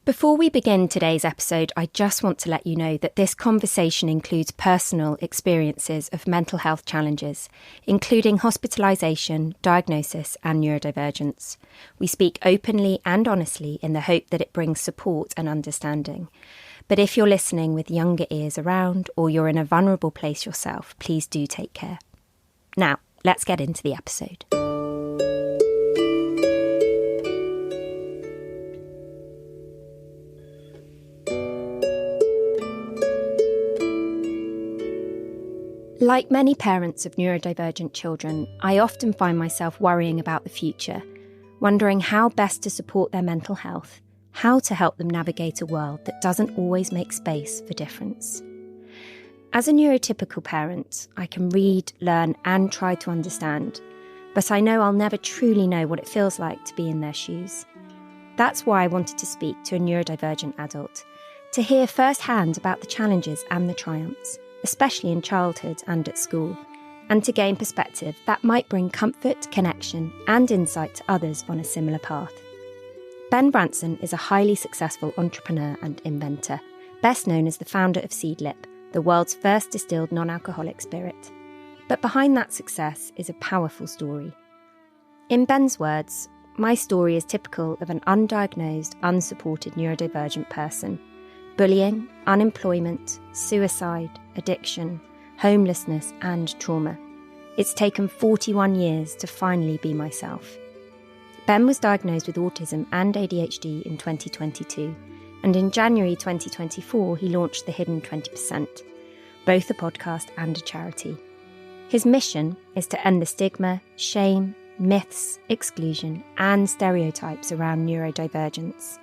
Before we begin today's episode, I just want to let you know that this conversation includes personal experiences of mental health challenges, including hospitalisation, diagnosis and neurodivergence. We speak openly and honestly in the hope that it brings support and understanding. But if you're listening with younger ears around or you're in a vulnerable place yourself, please do take care. Now, let's get into the episode. Like many parents of neurodivergent children, I often find myself worrying about the future, wondering how best to support their mental health, how to help them navigate a world that doesn't always make space for difference. As a neurotypical parent, I can read, learn, and try to understand, but I know I'll never truly know what it feels like to be in their shoes. That's why I wanted to speak to a neurodivergent adult, to hear firsthand about the challenges and the triumphs, especially in childhood and at school, and to gain perspective that might bring comfort, connection, and insight to others on a similar path. Ben Branson is a highly successful entrepreneur and inventor, best known as the founder of Seedlip, the world's first distilled non-alcoholic spirit. But behind that success is a powerful story. In Ben's words, "My story is typical of an undiagnosed, unsupported neurodivergent person. Bullying, unemployment, suicide, addiction, homelessness and trauma. It's taken 41 years to finally be myself." Ben was diagnosed with autism and ADHD in 2022, and in January 2024 he launched The Hidden 20%, both a podcast and a charity. His mission is to end the stigma, shame, myths, exclusion and stereotypes around neurodivergence,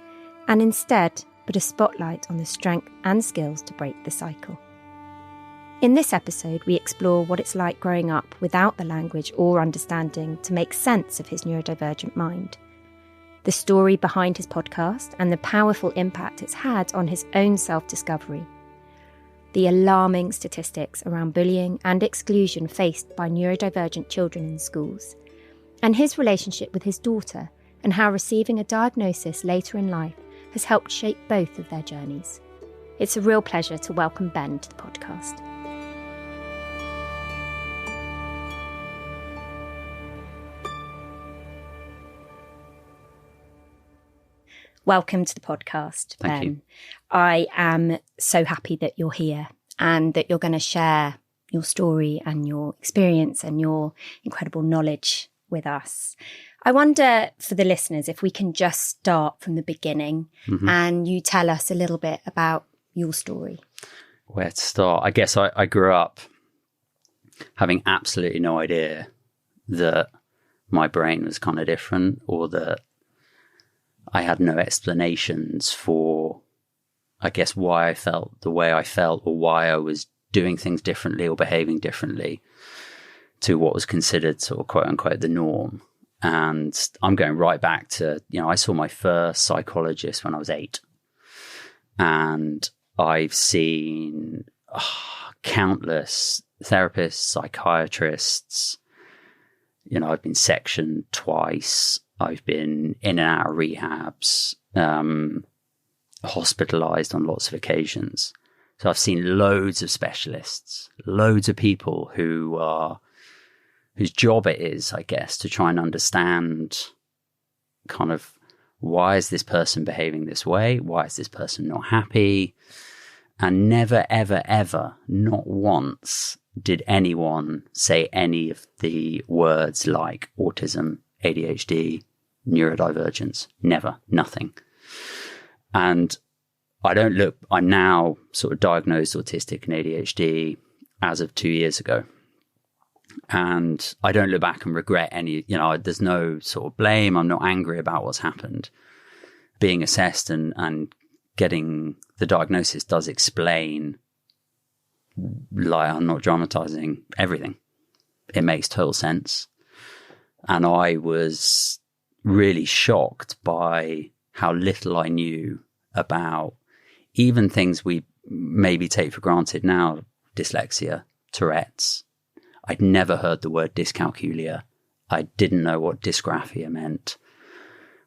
and instead put a spotlight on the strength and skills to break the cycle. In this episode, we explore what it's like growing up without the language or understanding to make sense of his neurodivergent mind, the story behind his podcast and the powerful impact it's had on his own self-discovery, the alarming statistics around bullying and exclusion faced by neurodivergent children in schools, and his relationship with his daughter and how receiving a diagnosis later in life has helped shape both of their journeys. It's a real pleasure to welcome Ben to the podcast. Welcome to the podcast, Ben. Thank you. I am so happy that you're here and that you're going to share your story and your experience and your incredible knowledge with us. I wonder, for the listeners, if we can just start from the beginning and you tell us a little bit about your story. Where to start? I guess I grew up having absolutely no idea that my brain was kind of different, or that I had no explanations for, I guess, why I felt the way I felt, or why I was doing things differently or behaving differently to what was considered sort of quote unquote the norm. And I'm going right back to, I saw my first psychologist when I was 8. And I've seen countless therapists, psychiatrists. I've been sectioned twice. I've been in and out of rehabs, hospitalized on lots of occasions. So I've seen loads of specialists, loads of people whose job it is, I guess, to try and understand kind of, why is this person behaving this way? Why is this person not happy? And never, ever, ever, not once did anyone say any of the words like autism, ADHD, neurodivergence. Never, nothing. And I'm now sort of diagnosed autistic and ADHD as of 2 years ago. And I don't look back and regret any, there's no sort of blame. I'm not angry about what's happened. Being assessed and getting the diagnosis does explain, like, I'm not dramatizing everything. It makes total sense. And I was really shocked by how little I knew about even things we maybe take for granted now, dyslexia, Tourette's. I'd never heard the word dyscalculia. I didn't know what dysgraphia meant.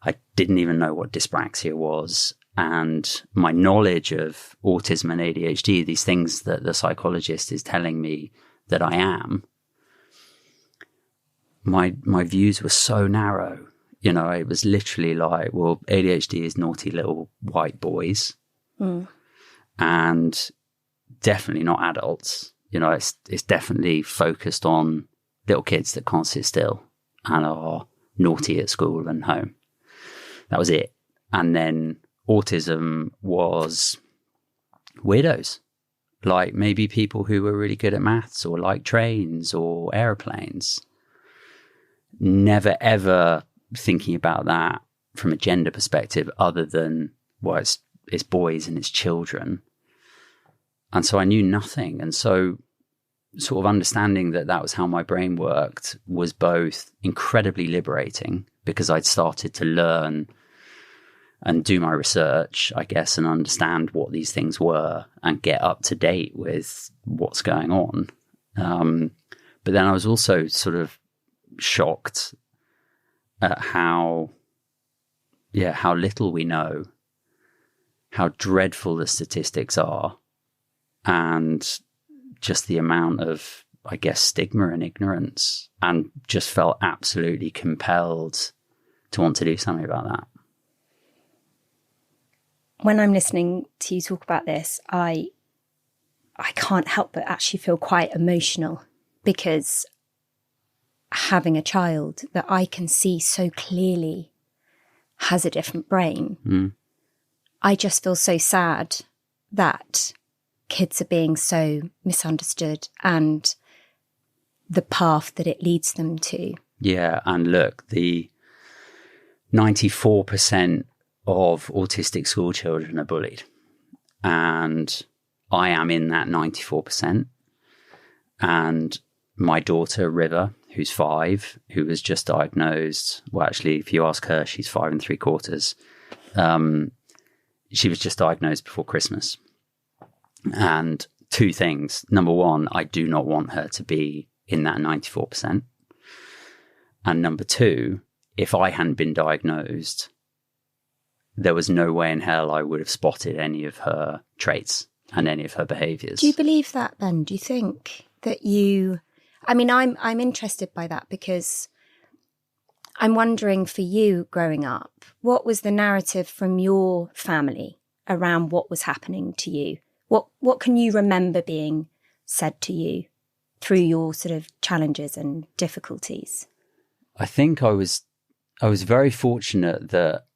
I didn't even know what dyspraxia was. and my knowledge of autism and ADHD, these things that the psychologist is telling me that I am, my views were so narrow. You know, it was literally like, well, ADHD is naughty little white boys, and definitely not adults. You know, it's definitely focused on little kids that can't sit still and are naughty at school and home. That was it. And then autism was weirdos, like maybe people who were really good at maths or like trains or airplanes. Never ever thinking about that from a gender perspective other than, well, it's boys and it's children. And so I knew nothing. And so sort of understanding that that was how my brain worked was both incredibly liberating, because I'd started to learn and do my research, I guess, and understand what these things were and get up to date with what's going on. But then I was also sort of shocked at how little we know, how dreadful the statistics are, and just the amount of, I guess, stigma and ignorance, and just felt absolutely compelled to want to do something about that. When I'm listening to you talk about this, I can't help but actually feel quite emotional, because having a child that I can see so clearly has a different brain, I just feel so sad that kids are being so misunderstood and the path that it leads them to. Yeah, and look, the 94% of autistic school children are bullied, and I am in that 94%. And my daughter River, who's 5, who was just diagnosed, well, actually, if you ask her, she's 5 3/4. She was just diagnosed before Christmas. And 2 things. Number one, I do not want her to be in that 94%. And number 2, if I hadn't been diagnosed, there was no way in hell I would have spotted any of her traits and any of her behaviours. Do you believe that then? Do you think that you... I mean, I'm interested by that, because I'm wondering, for you growing up, what was the narrative from your family around what was happening to you? What can you remember being said to you through your sort of challenges and difficulties? I think I was very fortunate that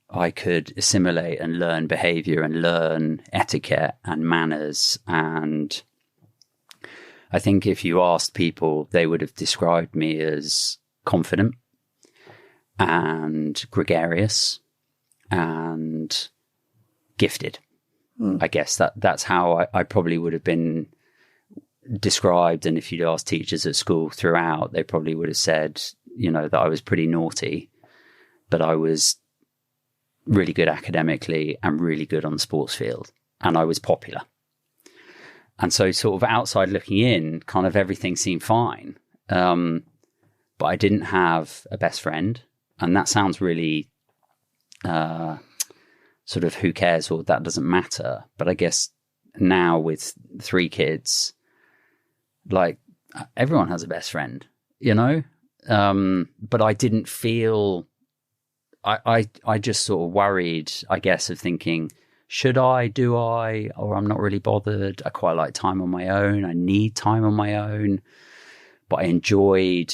I could assimilate and learn behaviour and learn etiquette and manners. And I think if you asked people, they would have described me as confident and gregarious and gifted. I guess that's how I probably would have been described. And if you'd asked teachers at school throughout, they probably would have said, you know, that I was pretty naughty, but I was really good academically and really good on the sports field, and I was popular. And so sort of outside looking in, kind of everything seemed fine. But I didn't have a best friend. And that sounds really sort of who cares, or that doesn't matter. But I guess now with 3 kids, like everyone has a best friend, you know? But I didn't feel... I just sort of worried, I guess, of thinking, should I, do I, or I'm not really bothered. I quite like time on my own. I need time on my own. But I enjoyed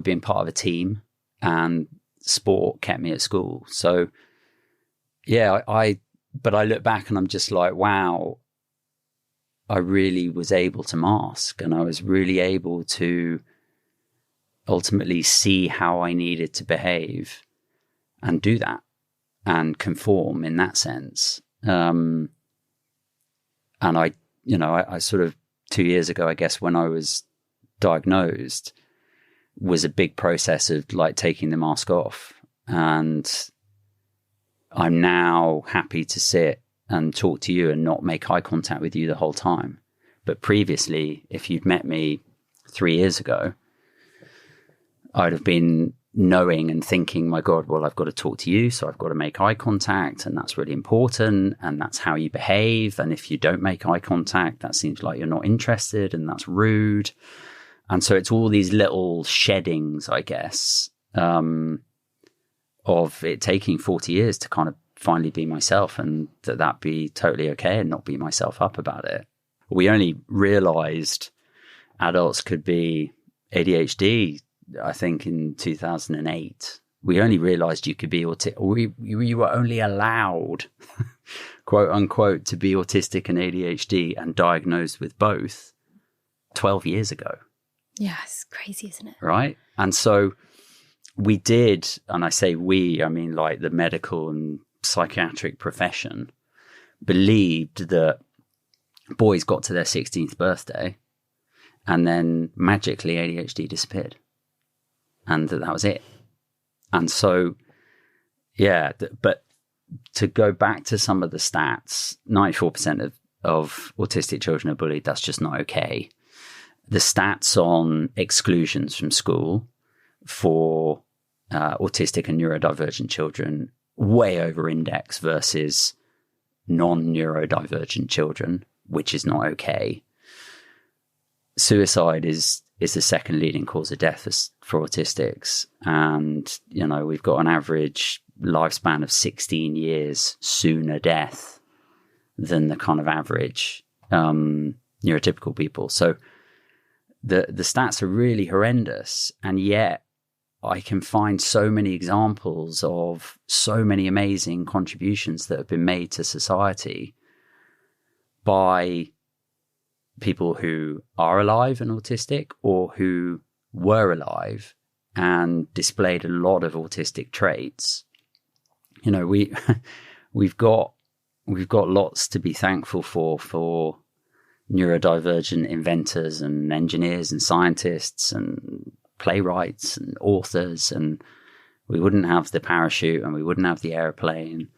being part of a team, and sport kept me at school. So yeah, but I look back and I'm just like, wow, I really was able to mask, and I was really able to ultimately see how I needed to behave and do that and conform in that sense. And I sort of 2 years ago, I guess, when I was diagnosed, was a big process of like taking the mask off. And I'm now happy to sit and talk to you and not make eye contact with you the whole time. But previously, if you'd met me 3 years ago, I'd have been knowing and thinking, my God, well, I've got to talk to you, so I've got to make eye contact, and that's really important, and that's how you behave. And if you don't make eye contact, that seems like you're not interested, and that's rude. And so it's all these little sheddings, I guess, of it taking 40 years to kind of finally be myself, and that be totally okay and not beat myself up about it. We only realized adults could be ADHD, I think, in 2008. We only realized you could be autistic. You were only allowed, quote unquote, to be autistic and ADHD and diagnosed with both 12 years ago. Yeah, it's crazy, isn't it? Right. And so we did, and I say we, I mean like the medical and psychiatric profession, believed that boys got to their 16th birthday and then magically ADHD disappeared. And that was it. And so, yeah, but to go back to some of the stats, 94% of autistic children are bullied. That's just not okay. The stats on exclusions from school for autistic and neurodivergent children way over index versus non-neurodivergent children, which is not okay. Suicide is the second leading cause of death for autistics. And, you know, we've got an average lifespan of 16 years sooner death than the kind of average neurotypical people. So the stats are really horrendous. And yet I can find so many examples of so many amazing contributions that have been made to society by people who are alive and autistic, or who were alive and displayed a lot of autistic traits. You know, we've got lots to be thankful for neurodivergent inventors and engineers and scientists and playwrights and authors, and we wouldn't have the parachute, and we wouldn't have the airplane,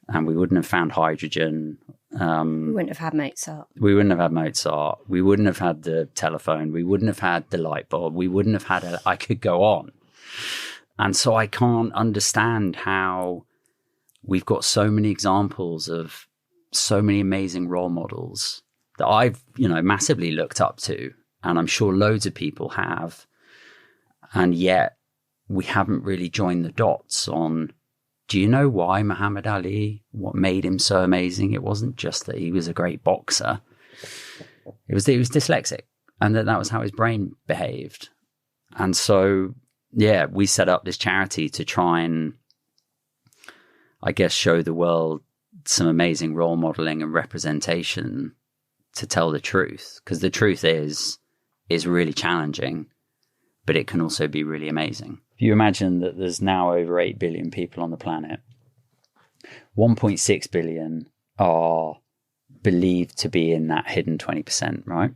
and we wouldn't have found hydrogen. We wouldn't have had Mozart. We wouldn't have had Mozart. We wouldn't have had the telephone. We wouldn't have had the light bulb. We wouldn't have had I could go on. And so I can't understand how we've got so many examples of so many amazing role models that I've, you know, massively looked up to, and I'm sure loads of people have. And yet we haven't really joined the dots on, do you know why Muhammad Ali, what made him so amazing? It wasn't just that he was a great boxer. It was that he was dyslexic, and that was how his brain behaved. And so, yeah, we set up this charity to try and, I guess, show the world some amazing role modeling and representation to tell the truth. Because the truth is really challenging, but it can also be really amazing. If you imagine that there's now over 8 billion people on the planet, 1.6 billion are believed to be in that hidden 20%, right?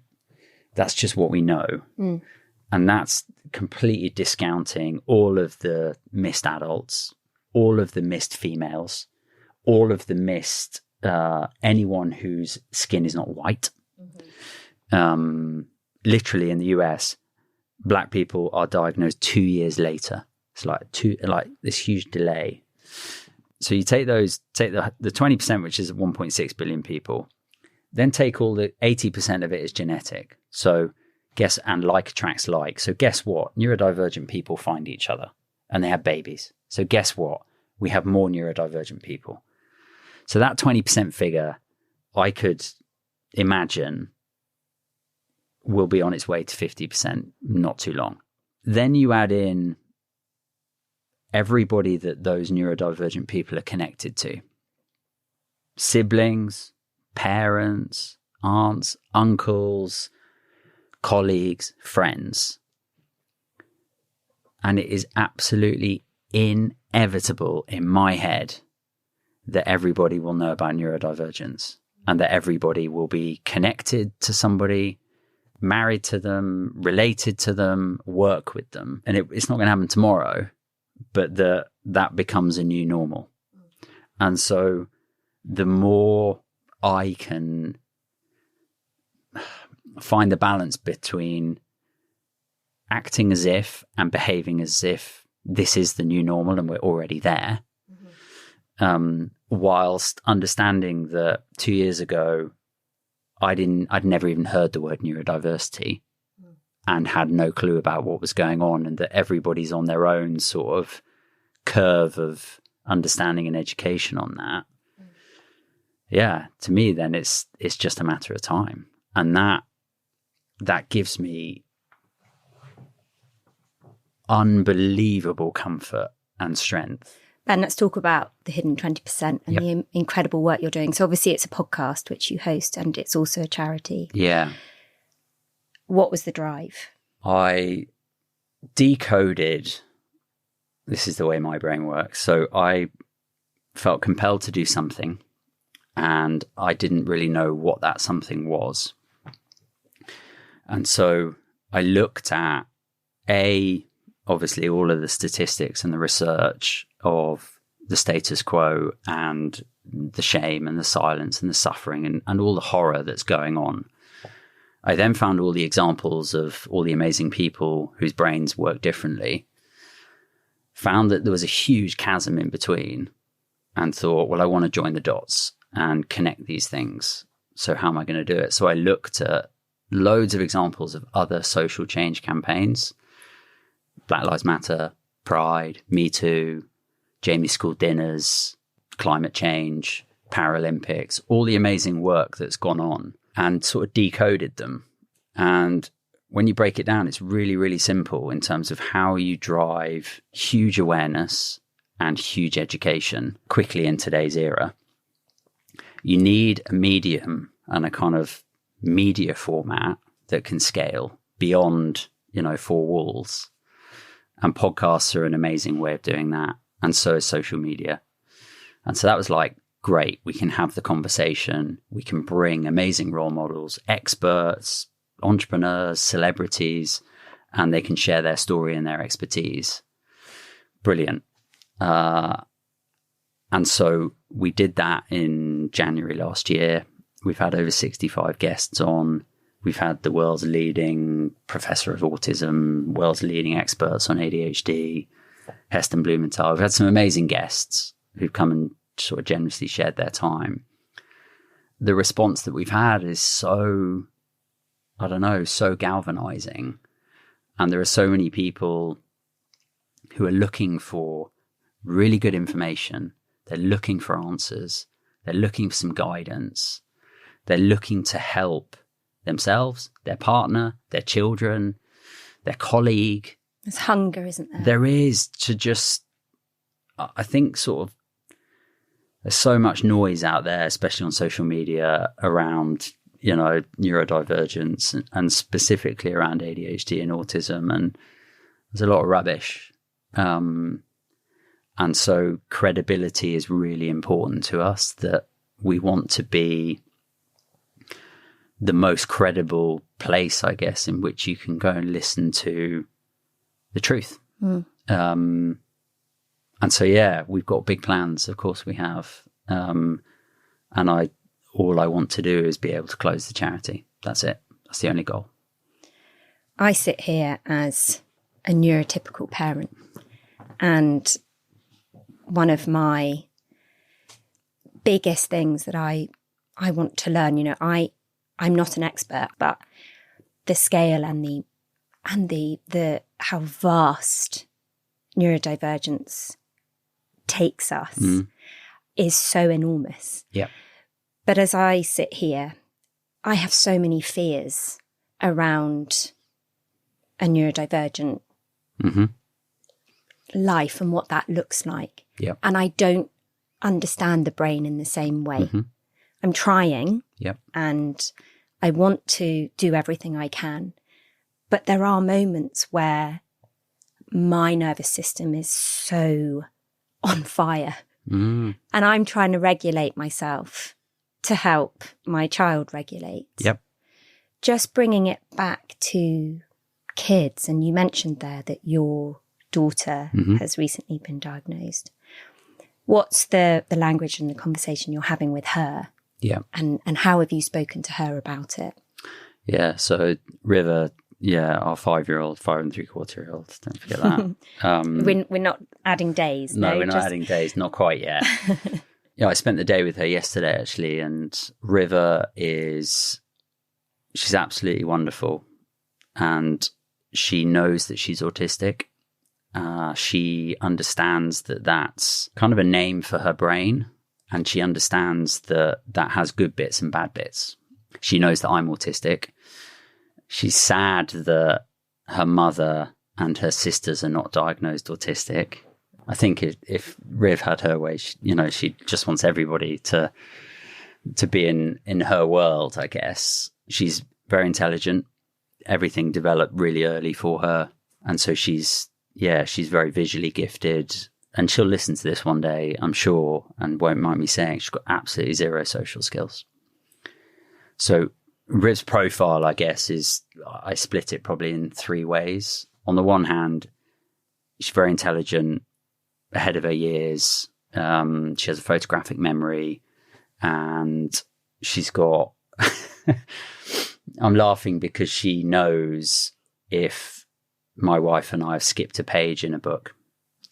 That's just what we know. Mm. And that's completely discounting all of the missed adults, all of the missed females, all of the missed anyone whose skin is not white. Mm-hmm. Literally in the US, Black people are diagnosed 2 years later. It's like this huge delay. So you take the 20%, which is 1.6 billion people, then take all the 80% of it is genetic. So and like attracts like. So guess what? Neurodivergent people find each other and they have babies. So guess what? We have more neurodivergent people. So that 20% figure, I could imagine, will be on its way to 50% not too long. Then you add in everybody that those neurodivergent people are connected to. Siblings, parents, aunts, uncles, colleagues, friends. And it is absolutely inevitable in my head that everybody will know about neurodivergence, and that everybody will be connected to somebody, married to them, related to them, work with them. And it's not going to happen tomorrow, but that becomes a new normal. And so the more I can find the balance between acting as if and behaving as if this is the new normal and we're already there. Whilst understanding that 2 years ago, I'd never even heard the word neurodiversity and had no clue about what was going on, and that everybody's on their own sort of curve of understanding and education on that. Yeah, to me, then it's just a matter of time. And that gives me unbelievable comfort and strength. Ben, let's talk about the hidden 20% and the incredible work you're doing. So obviously it's a podcast which you host, and it's also a charity. Yeah. What was the drive? I decoded, this is the way my brain works. So I felt compelled to do something, and I didn't really know what that something was. And so I looked at obviously all of the statistics and the research of the status quo and the shame and the silence and the suffering and all the horror that's going on. I then found all the examples of all the amazing people whose brains work differently, found that there was a huge chasm in between, and thought, well, I want to join the dots and connect these things. So how am I going to do it? So I looked at loads of examples of other social change campaigns: Black Lives Matter, Pride, Me Too, Jamie's School Dinners, climate change, Paralympics, all the amazing work that's gone on, and sort of decoded them. And when you break it down, it's really, really simple in terms of how you drive huge awareness and huge education quickly in today's era. You need a medium and a kind of media format that can scale beyond, 4 walls. And podcasts are an amazing way of doing that. And so is social media. And so that was like, great, we can have the conversation. We can bring amazing role models, experts, entrepreneurs, celebrities, and they can share their story and their expertise. Brilliant. And so we did that in January last year. We've had over 65 guests on. We've had the world's leading professor of autism, world's leading experts on ADHD, Heston Blumenthal. We've had some amazing guests who've come and sort of generously shared their time. The response that we've had is so galvanizing. And there are so many people who are looking for really good information. They're looking for answers. They're looking for some guidance. They're looking to help themselves, their partner, their children, their colleague. There's hunger, isn't there? There is, to just, I think sort of, there's so much noise out there, especially on social media, around, neurodivergence and specifically around ADHD and autism. And there's a lot of rubbish. And so credibility is really important to us, that we want to be the most credible place, I guess, in which you can go and listen to the truth. And so, yeah, we've got big plans. Of course we have. And all I want to do is be able to close the charity. That's it. That's the only goal. I sit here as a neurotypical parent, and one of my biggest things that I want to learn, I'm not an expert, but the scale and the how vast neurodivergence takes us is so enormous. Yeah. But as I sit here, I have so many fears around a neurodivergent life and what that looks like. Yeah. And I don't understand the brain in the same way. I'm trying. Yeah. And I want to do everything I can. But there are moments where my nervous system is so on fire. And I'm trying to regulate myself to help my child regulate. Yep. Just bringing it back to kids. And you mentioned there that your daughter has recently been diagnosed. What's the language and the conversation you're having with her? Yeah. And how have you spoken to her about it? Yeah. So River Yeah, our 5-year-old, 5 and 3/4-year-old. Don't forget that. We're not adding days. No, we're not adding days. Not quite yet. Yeah, I spent the day with her yesterday, actually. And River she's absolutely wonderful. And she knows that she's autistic. She understands that that's kind of a name for her brain. And she understands that that has good bits and bad bits. She knows that I'm autistic. She's sad that her mother and her sisters are not diagnosed autistic. I think if Riv had her way, she just wants everybody to be in her world, I guess. She's very intelligent. Everything developed really early for her. And so she's very visually gifted. And she'll listen to this one day, I'm sure, and won't mind me saying she's got absolutely zero social skills. So Riv's profile, I guess, I split it probably in 3 ways. On the one hand, she's very intelligent, ahead of her years. She has a photographic memory, and she's got... I'm laughing because she knows if my wife and I have skipped a page in a book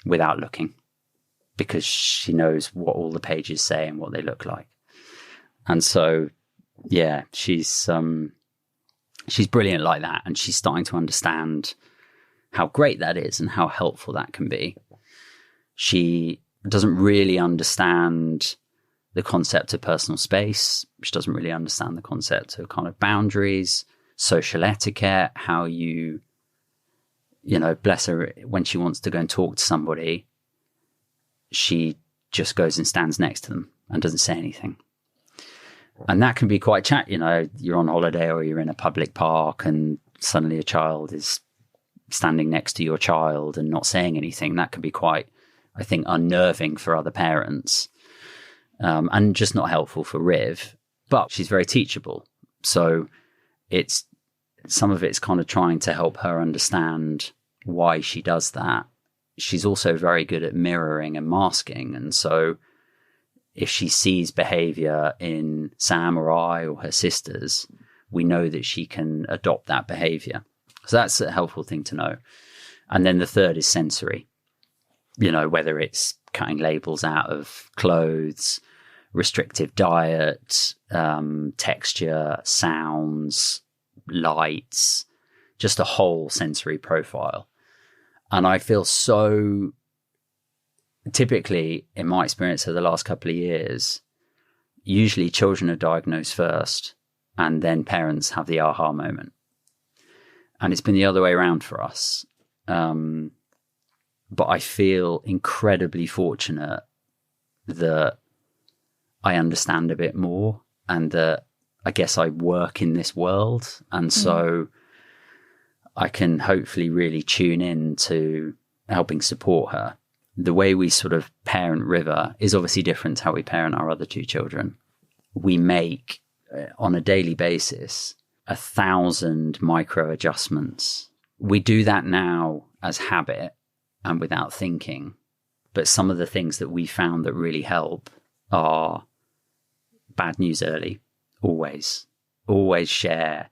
without looking, because she knows what all the pages say and what they look like. And so... yeah, she's brilliant like that, and she's starting to understand how great that is and how helpful that can be. She doesn't really understand the concept of personal space. She doesn't really understand the concept of kind of boundaries, social etiquette, how you bless her, when she wants to go and talk to somebody, she just goes and stands next to them and doesn't say anything. And that can be quite you're on holiday or you're in a public park and suddenly a child is standing next to your child and not saying anything. That can be quite, I think, unnerving for other parents, and just not helpful for Riv. But she's very teachable. So some of it's kind of trying to help her understand why she does that. She's also very good at mirroring and masking. And so if she sees behavior in Sam or I or her sisters, we know that she can adopt that behavior. So that's a helpful thing to know. And then the third is sensory, whether it's cutting labels out of clothes, restrictive diet, texture, sounds, lights, just a whole sensory profile. And I feel so... typically, in my experience of the last couple of years, usually children are diagnosed first and then parents have the aha moment. And it's been the other way around for us. But I feel incredibly fortunate that I understand a bit more and that I guess I work in this world. And so I can hopefully really tune in to helping support her. The way we sort of parent River is obviously different to how we parent our other 2 children. We make, on a daily basis, 1,000 micro adjustments. We do that now as habit and without thinking. But some of the things that we found that really help are bad news early. Always share.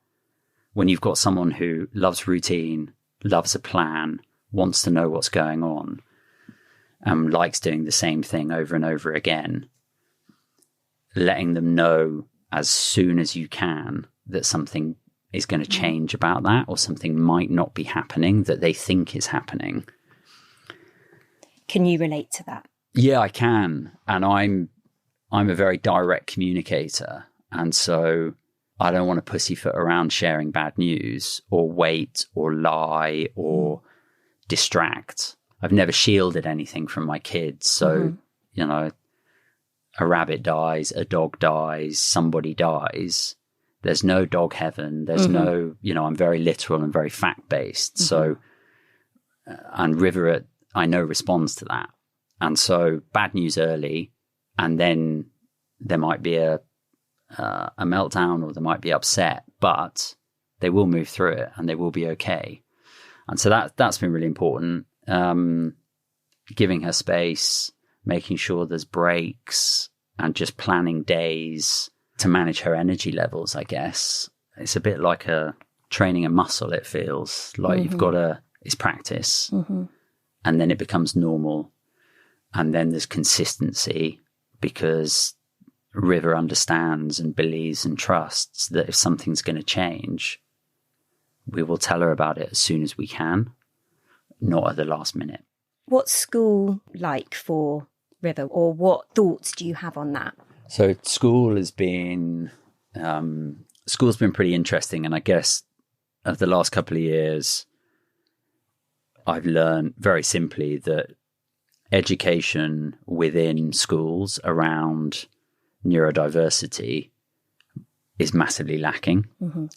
When you've got someone who loves routine, loves a plan, wants to know what's going on, likes doing the same thing over and over again, letting them know as soon as you can that something is going to change about that, or something might not be happening that they think is happening. Can you relate to that? Yeah, I can. And I'm a very direct communicator. And so I don't want to pussyfoot around sharing bad news or wait or lie or distract. I've never shielded anything from my kids. So, a rabbit dies, a dog dies, somebody dies. There's no dog heaven. There's no, I'm very literal and very fact-based. So, and River, I know, responds to that. And so bad news early, and then there might be a meltdown or they might be upset, but they will move through it and they will be okay. And so that's been really important. Giving her space, making sure there's breaks, and just planning days to manage her energy levels, I guess. It's a bit like a training a muscle, it feels like you've got to, it's practice. And then it becomes normal. And then there's consistency because River understands and believes and trusts that if something's going to change, we will tell her about it as soon as we can, not at the last minute. What's school like for River, or what thoughts do you have on that? So school has been, school's been pretty interesting. And I guess of the last couple of years, I've learned very simply that education within schools around neurodiversity is massively lacking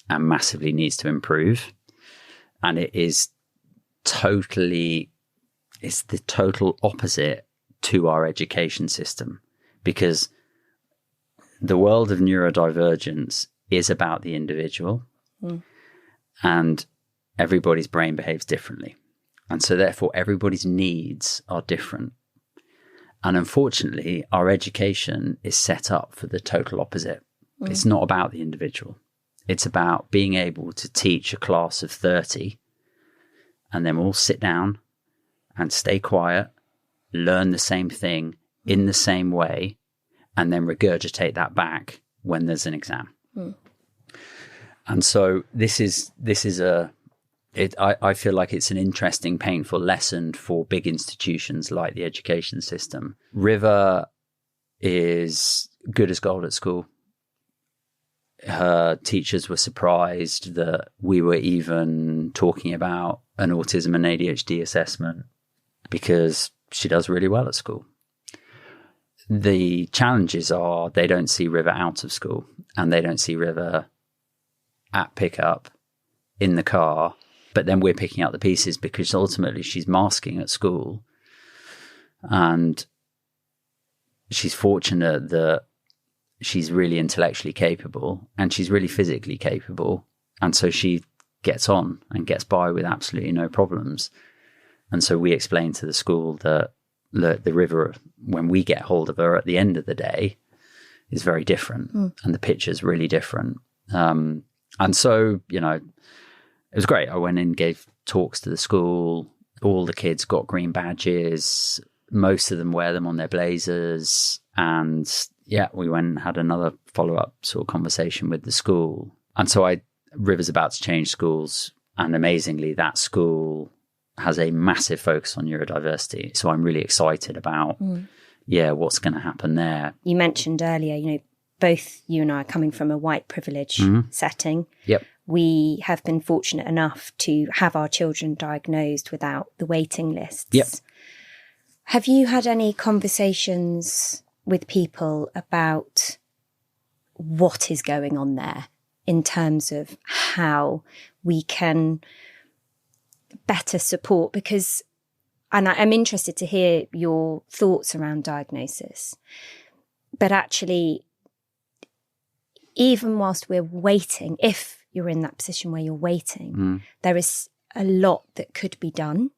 and massively needs to improve. And it is totally, it's the total opposite to our education system, because the world of neurodivergence is about the individual and everybody's brain behaves differently. And so therefore everybody's needs are different. And unfortunately, our education is set up for the total opposite. It's not about the individual. It's about being able to teach a class of 30 and then all sit down and stay quiet, learn the same thing in the same way, and then regurgitate that back when there's an exam. And so this is I feel like it's an interesting, painful lesson for big institutions like the education system. River is good as gold at school. Her teachers were surprised that we were even talking about an autism and ADHD assessment because she does really well at school. The challenges are they don't see River out of school and they don't see River at pickup in the car. But then we're picking up the pieces because ultimately she's masking at school. And she's fortunate that she's really intellectually capable and she's really physically capable. And so she gets on and gets by with absolutely no problems. And so we explain to the school that the River, when we get hold of her at the end of the day, is very different. And the picture's really different. And so, you know, it was great. I went in, gave talks to the school. All the kids got green badges. Most of them wear them on their blazers. And yeah, we went and had another follow-up sort of conversation with the school. And so River's about to change schools. And amazingly, that school has a massive focus on neurodiversity. So I'm really excited about, what's going to happen there. You mentioned earlier, you know, both you and I are coming from a white privilege setting. Yep. We have been fortunate enough to have our children diagnosed without the waiting lists. Yep. Have you had any conversations with people about what is going on there in terms of how we can better support? Because, and I'm interested to hear your thoughts around diagnosis, but actually, even whilst we're waiting, if you're in that position where you're waiting, there is a lot that could be done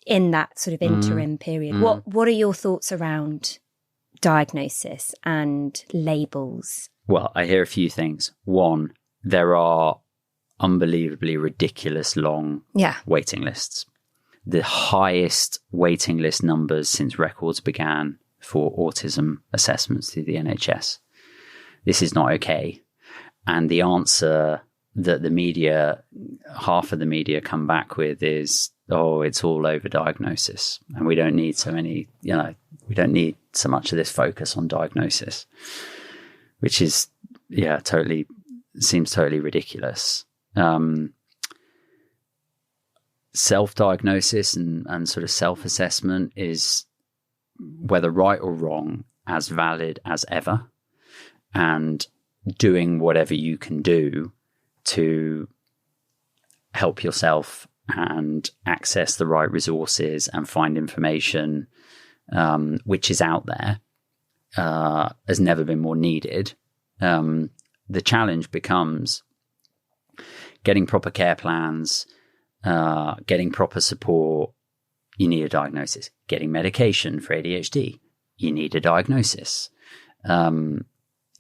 in that sort of interim period. What are your thoughts around diagnosis and labels? Well, I hear a few things. One, there are unbelievably ridiculous long waiting lists. The highest waiting list numbers since records began for autism assessments through the NHS. This is not okay. And the answer that the media, half of the media come back with is, oh, it's all over diagnosis. And we don't need so many, you know, we don't need so much of this focus on diagnosis, which is, seems totally ridiculous. Self-diagnosis and sort of self-assessment is, whether right or wrong, as valid as ever. And doing whatever you can do to help yourself and access the right resources and find information which is out there has never been more needed. The challenge becomes getting proper care plans, getting proper support. You need a diagnosis. Getting medication for ADHD, you need a diagnosis.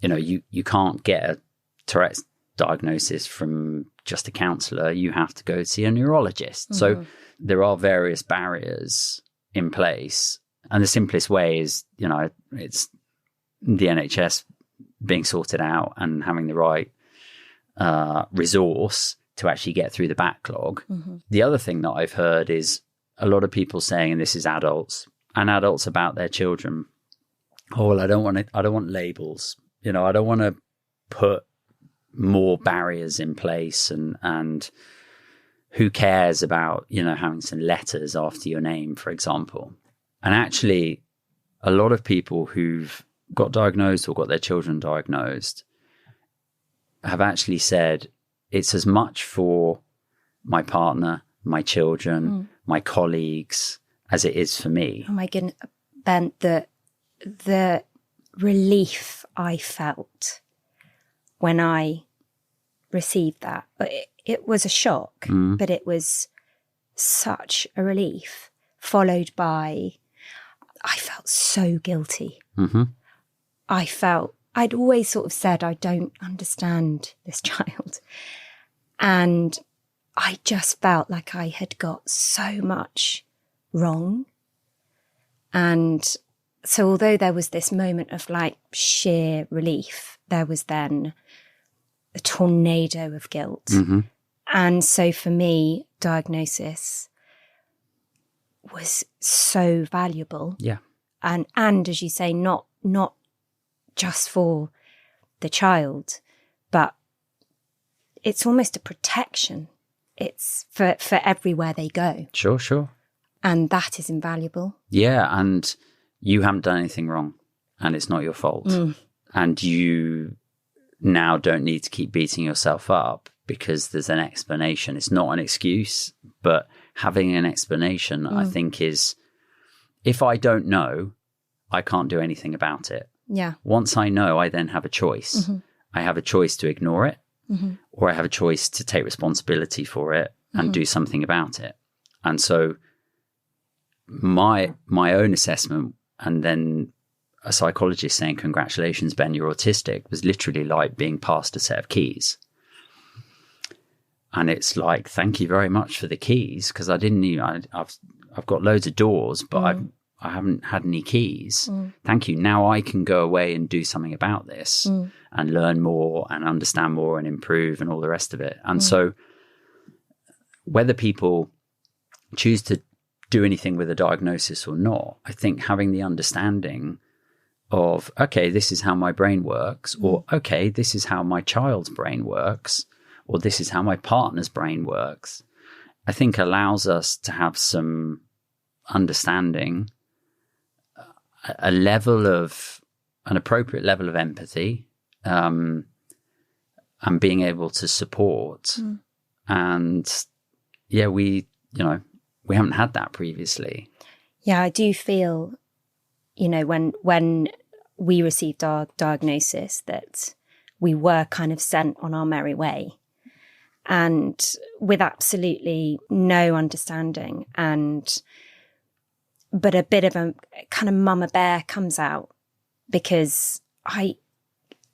You know, you can't get a Tourette's diagnosis from just a counsellor, you have to go see a neurologist. So there are various barriers in place. And the simplest way is, it's the NHS being sorted out and having the right resource to actually get through the backlog. The other thing that I've heard is a lot of people saying, and this is adults about their children, oh, well, I don't want labels. I don't want to put more barriers in place, and who cares about, having some letters after your name, for example. And actually, a lot of people who've got diagnosed or got their children diagnosed have actually said it's as much for my partner, my children, my colleagues, as it is for me. Oh my goodness, Ben, the relief I felt when I received that, it was a shock, but it was such a relief, followed by, I felt so guilty. I'd always sort of said, I don't understand this child. And I just felt like I had got so much wrong. And so although there was this moment of like sheer relief, there was then a tornado of guilt. And so for me, diagnosis was so valuable. Yeah. And as you say, not just for the child, but it's almost a protection. It's for everywhere they go. Sure. And that is invaluable. Yeah, and you haven't done anything wrong, and it's not your fault. And you now don't need to keep beating yourself up because there's an explanation. It's not an excuse, but having an explanation, I think, is, if I don't know, I can't do anything about it. Yeah. Once I know, I then have a choice. I have a choice to ignore it, or I have a choice to take responsibility for it and do something about it. And so my own assessment, and then a psychologist saying, congratulations, Ben, you're autistic, was literally like being passed a set of keys. And it's like, thank you very much for the keys, because I didn't even, I've got loads of doors, but I haven't had any keys. Thank you. Now I can go away and do something about this and learn more and understand more and improve and all the rest of it. And so whether people choose to do anything with a diagnosis or not, I think having the understanding of, okay, this is how my brain works, or okay, this is how my child's brain works, or this is how my partner's brain works, I think allows us to have some understanding, an appropriate level of empathy, and being able to support. And yeah, we haven't had that previously. Yeah, I do feel, when we received our diagnosis, that we were kind of sent on our merry way, and with absolutely no understanding, but a bit of a kind of mama bear comes out, because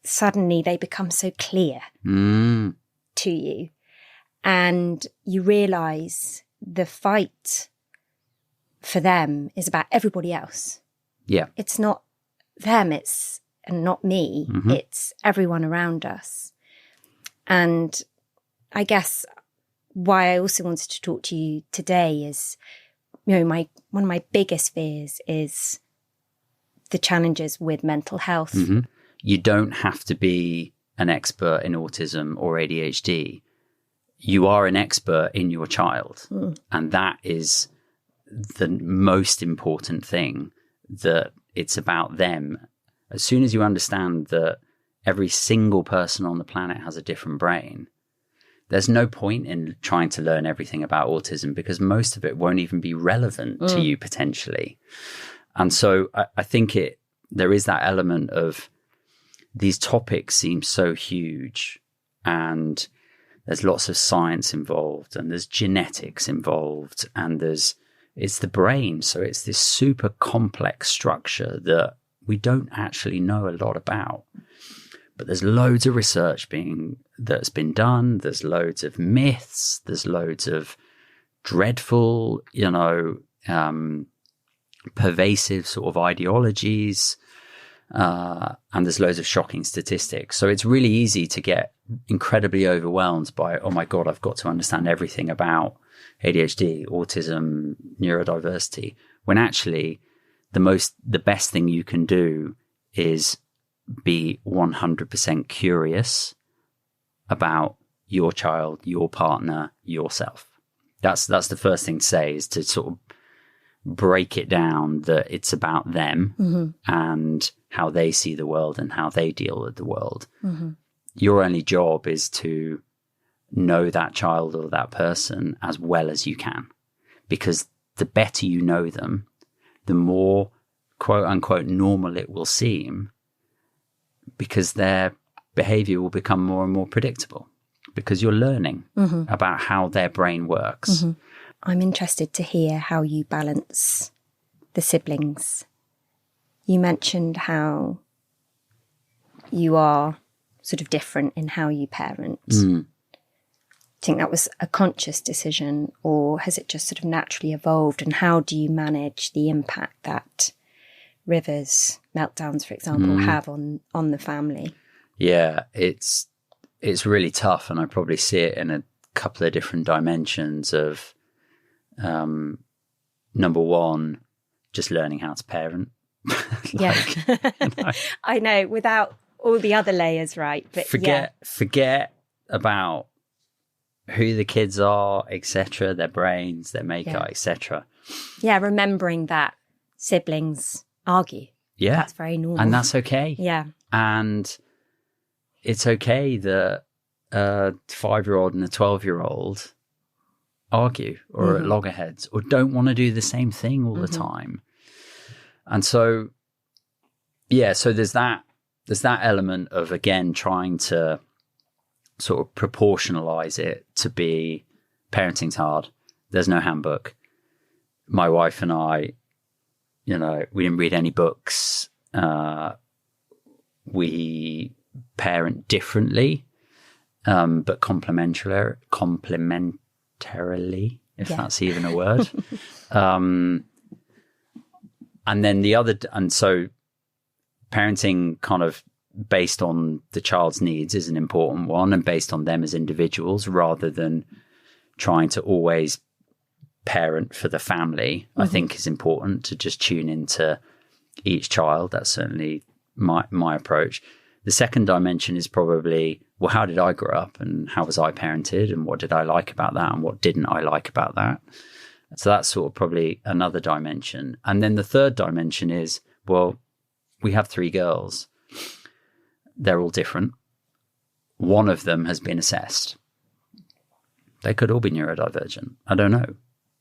suddenly they become so clear to you, and you realise the fight for them is about everybody else. Yeah. It's not them, and not me. It's everyone around us. And I guess why I also wanted to talk to you today is, one of my biggest fears is the challenges with mental health. You don't have to be an expert in autism or ADHD. You are an expert in your child. And that is the most important thing, that it's about them. As soon as you understand that every single person on the planet has a different brain, there's no point in trying to learn everything about autism, because most of it won't even be relevant to you potentially. And so I think there is that element of, these topics seem so huge, and there's lots of science involved, and there's genetics involved, and it's the brain. So it's this super complex structure that we don't actually know a lot about. But there's loads of research that's been done. There's loads of myths. There's loads of dreadful, pervasive sort of ideologies. And there's loads of shocking statistics. So it's really easy to get incredibly overwhelmed by, oh my God, I've got to understand everything about ADHD, autism, neurodiversity, when actually the best thing you can do is be 100% curious about your child, your partner, yourself. That's the first thing to say, is to sort of break it down that it's about them and how they see the world and how they deal with the world. Your only job is to know that child or that person as well as you can, because the better you know them, the more quote unquote normal it will seem, because their behavior will become more and more predictable, because you're learning about how their brain works. I'm interested to hear how you balance the siblings. You mentioned how you are sort of different in how you parent. Do you think that was a conscious decision, or has it just sort of naturally evolved? And how do you manage the impact that River's meltdowns, for example, have on the family? Yeah, it's really tough, and I probably see it in a couple of different dimensions of, number one, just learning how to parent. I know, without all the other layers, right? But forget about who the kids are, etc., their brains, their makeup, etc. Yeah, remembering that siblings argue. Yeah, that's very normal, and that's okay. Yeah, and it's okay that a 5-year-old and a 12-year-old argue or at loggerheads or don't want to do the same thing all the time. And so, so there's that element of, again, trying to sort of proportionalize it to be parenting's hard. There's no handbook. My wife and I, we didn't read any books. We parent differently, but complementarily, if that's even a word. And then so parenting kind of based on the child's needs is an important one, and based on them as individuals, rather than trying to always parent for the family, I think is important to just tune into each child. That's certainly my approach. The second dimension is probably, well, how did I grow up and how was I parented and what did I like about that and what didn't I like about that? So that's sort of probably another dimension. And then the third dimension is, well, we have 3 girls. They're all different. One of them has been assessed. They could all be neurodivergent. I don't know.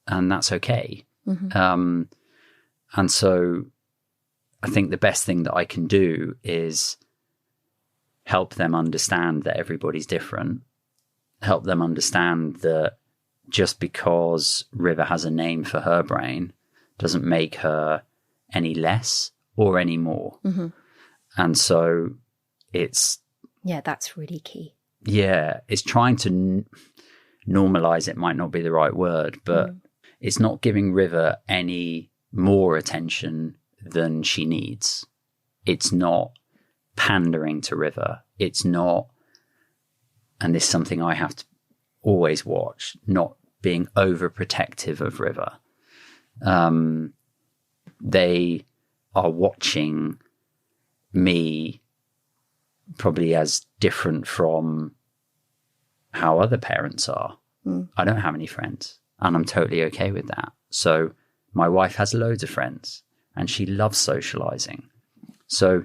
And that's okay. And so I think the best thing that I can do is help them understand that everybody's different. Help them understand that just because River has a name for her brain doesn't make her any less or any more. And so it's... Yeah, that's really key. Yeah, it's trying to normalize it, might not be the right word, but it's not giving River any more attention than she needs. It's not pandering to River. It's not, and this is something I have to always watch, not being overprotective of River. They are watching me probably as different from how other parents are. I don't have any friends, and I'm totally okay with that. So my wife has loads of friends and she loves socializing. So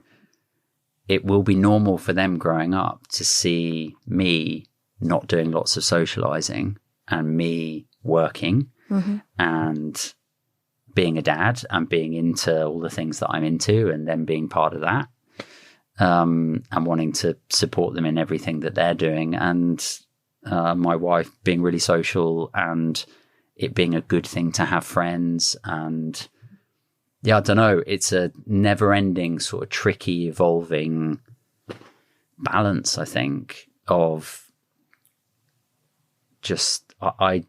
it will be normal for them growing up to see me not doing lots of socializing and me working and being a dad and being into all the things that I'm into, and them being part of that, and wanting to support them in everything that they're doing. And my wife being really social and it being a good thing to have friends. And I don't know, it's a never ending sort of tricky, evolving balance, I think, of just I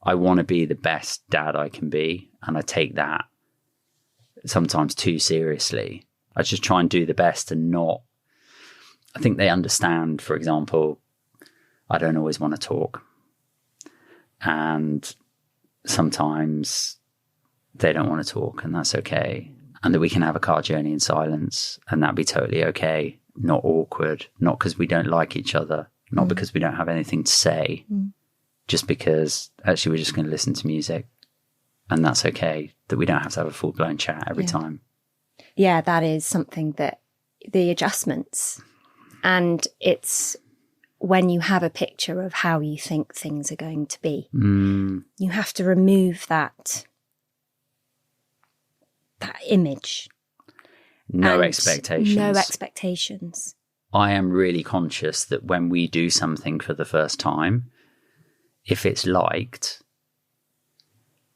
want to be the best dad I can be, and I take that sometimes too seriously. I just try and do the best and not. I think they understand, for example, I don't always want to talk, and sometimes they don't want to talk, and that's okay. And that we can have a car journey in silence, and that'd be totally okay. Not awkward, not because we don't like each other, not because we don't have anything to say, just because actually we're just going to listen to music, and that's okay. That we don't have to have a full-blown chat every time. Yeah, that is something that the adjustments, and it's when you have a picture of how you think things are going to be, you have to remove that image. No expectations. No expectations. I am really conscious that when we do something for the first time, if it's liked,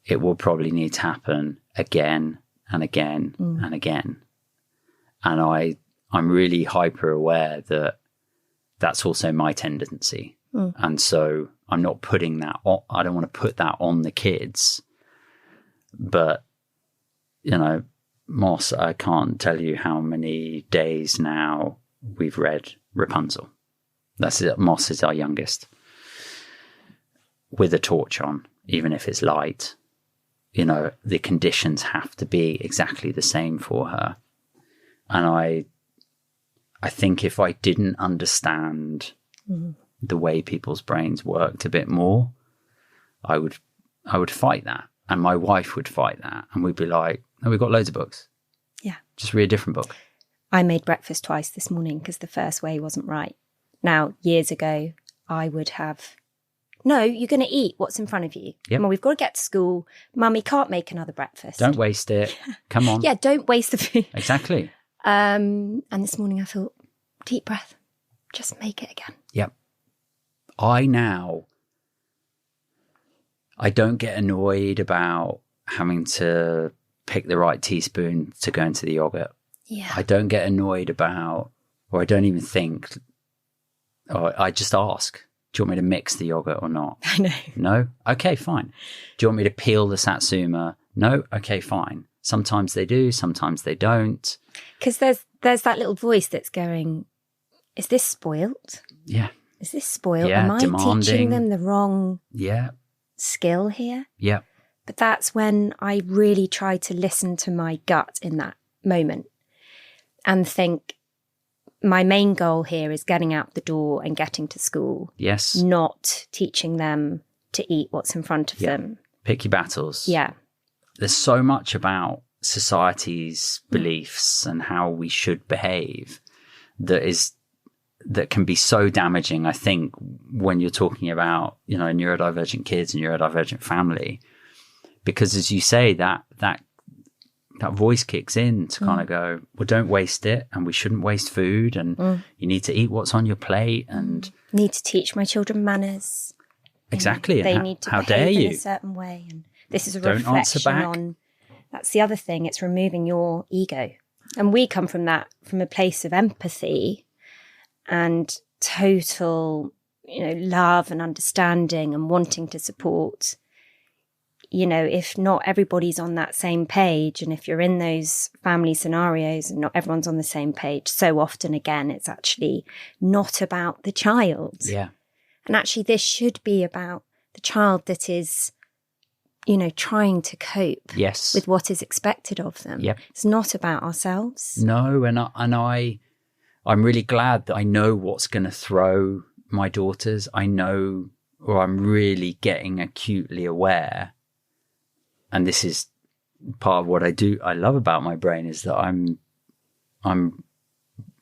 it will probably need to happen again and again and again. And I'm really hyper aware that that's also my tendency. And so I'm not putting that on, I don't want to put that on the kids. But, you know, Moss, I can't tell you how many days now we've read Rapunzel. That's it. Moss is our youngest. With a torch on, even if it's light, you know, the conditions have to be exactly the same for her. And I think if I didn't understand the way people's brains worked a bit more, I would fight that. And my wife would fight that. And we'd be like, no, we've got loads of books. Yeah. Just read a different book. I made breakfast twice this morning because the first way wasn't right. Now, years ago, I would have, no, you're going to eat what's in front of you. Yep. Well, we've got to get to school. Mummy can't make another breakfast. Don't waste it. Come on. Yeah, don't waste the food. Exactly. And this morning I thought, deep breath, just make it again. Yep. I don't get annoyed about having to pick the right teaspoon to go into the yogurt. Yeah. I don't get annoyed about, or I don't even think, or I just ask, do you want me to mix the yogurt or not? I know. No? Okay, fine. Do you want me to peel the satsuma? No? Okay, fine. Sometimes they do, sometimes they don't. Because there's that little voice that's going, is this spoiled? Yeah. Is this spoiled? Yeah, Am I demanding. teaching them the wrong skill here? Yeah. But that's when I really try to listen to my gut in that moment and think, my main goal here is getting out the door and getting to school. Yes. Not teaching them to eat what's in front of them. Pick your battles. Yeah. There's so much about society's beliefs and how we should behave that can be so damaging, I think, when you're talking about, you know, neurodivergent kids and neurodivergent family. Because as you say, that voice kicks in to kind of go, well, don't waste it, and we shouldn't waste food, and you need to eat what's on your plate, and need to teach my children manners. Exactly. They need to behave in a certain way, and this is a reflection on. That's the other thing. It's removing your ego, and we come from a place of empathy and total, you know, love and understanding and wanting to support. You know, if not everybody's on that same page, and if you're in those family scenarios and not everyone's on the same page, so often, again, it's actually not about the child. Yeah. And actually, this should be about the child that is, you know, trying to cope with what is expected of them. Yep. It's not about ourselves. No, I'm really glad that I know what's going to throw my daughters. I know, or I'm really getting acutely aware. And this is part of what I love about my brain, is that I'm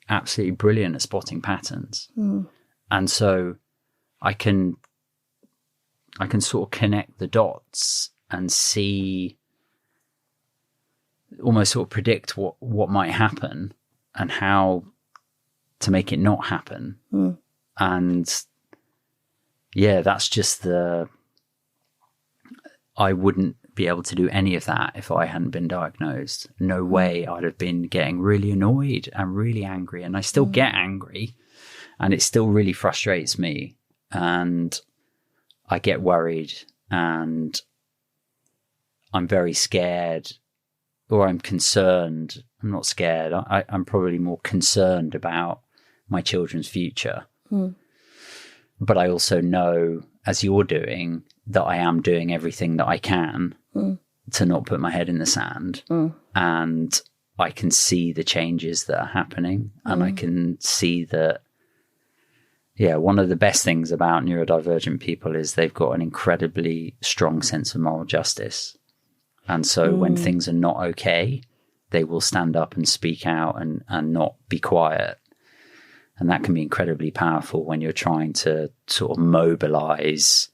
absolutely brilliant at spotting patterns. And so I can sort of connect the dots and see, almost sort of predict what might happen and how to make it not happen. And yeah, that's just I wouldn't be able to do any of that if I hadn't been diagnosed. No way. I'd have been getting really annoyed and really angry, and I still get angry, And it still really frustrates me. And I get worried and I'm very scared, or I'm concerned. I'm not scared. I'm probably more concerned about my children's future. But I also know, as you're doing, that I am doing everything that I can to not put my head in the sand. And I can see the changes that are happening. And I can see that, one of the best things about neurodivergent people is they've got an incredibly strong sense of moral justice. And so when things are not okay, they will stand up and speak out and not be quiet. And that can be incredibly powerful when you're trying to sort of mobilize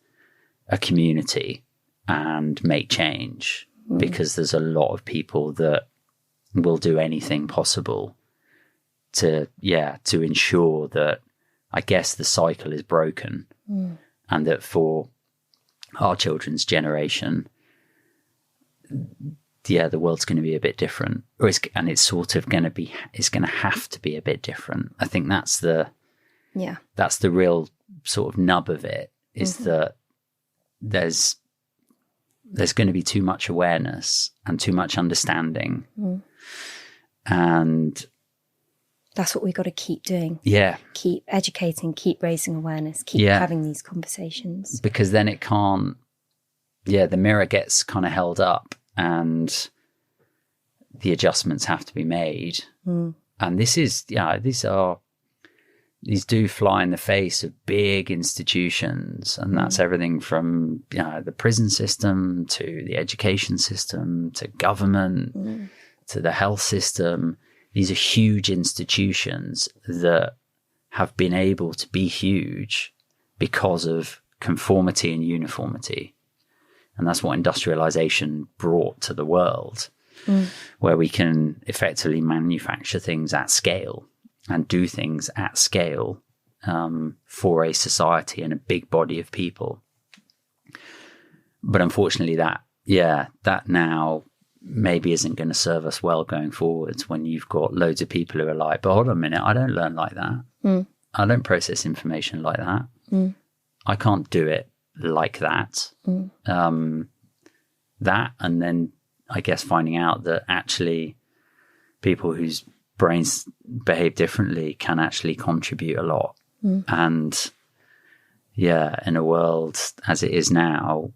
a community and make change, because there's a lot of people that will do anything possible to ensure that, I guess, the cycle is broken, and that for our children's generation, the world's going to be a bit different, it's sort of going to have to be a bit different. I think that's the real sort of nub of it, is that there's going to be too much awareness and too much understanding. And that's what we've got to keep doing. Yeah. Keep educating, keep raising awareness, keep having these conversations. Because then it can't, the mirror gets kind of held up and the adjustments have to be made. And these do fly in the face of big institutions. And that's everything from, the prison system to the education system to government to the health system. These are huge institutions that have been able to be huge because of conformity and uniformity. And that's what industrialization brought to the world, where we can effectively manufacture things at scale and do things at scale for a society and a big body of people. But unfortunately that now maybe isn't going to serve us well going forwards, when you've got loads of people who are like, but hold on a minute, I don't learn like that. I don't process information like that. I can't do it like that. That, and then I guess finding out that actually people whose brains behave differently can actually contribute a lot. And in a world as it is now,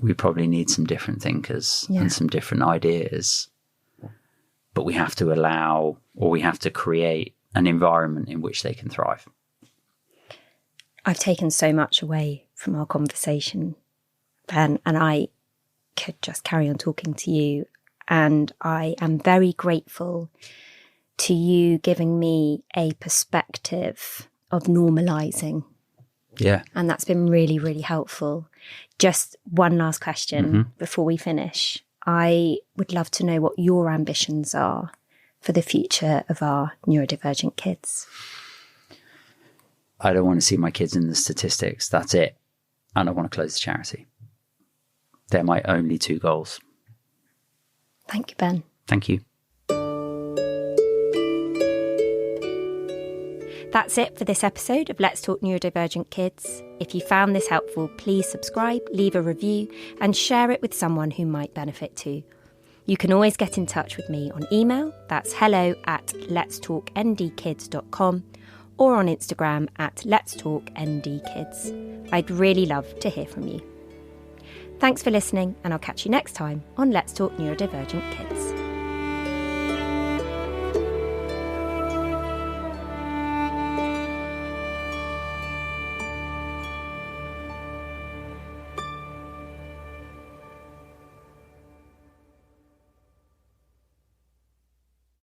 we probably need some different thinkers and some different ideas, but we have to allow, or we have to create an environment in which they can thrive. I've taken so much away from our conversation, Ben, and I could just carry on talking to you. And I am very grateful to you giving me a perspective of normalizing. Yeah. And that's been really, really helpful. Just one last question before we finish. I would love to know what your ambitions are for the future of our neurodivergent kids. I don't want to see my kids in the statistics. That's it. And I want to close the charity. They're my only two goals. Thank you, Ben. Thank you. That's it for this episode of Let's Talk Neurodivergent Kids. If you found this helpful, please subscribe, leave a review, and share it with someone who might benefit too. You can always get in touch with me on email, that's hello@letstalkndkids.com, or on Instagram @letstalkndkids. I'd really love to hear from you. Thanks for listening, and I'll catch you next time on Let's Talk Neurodivergent Kids.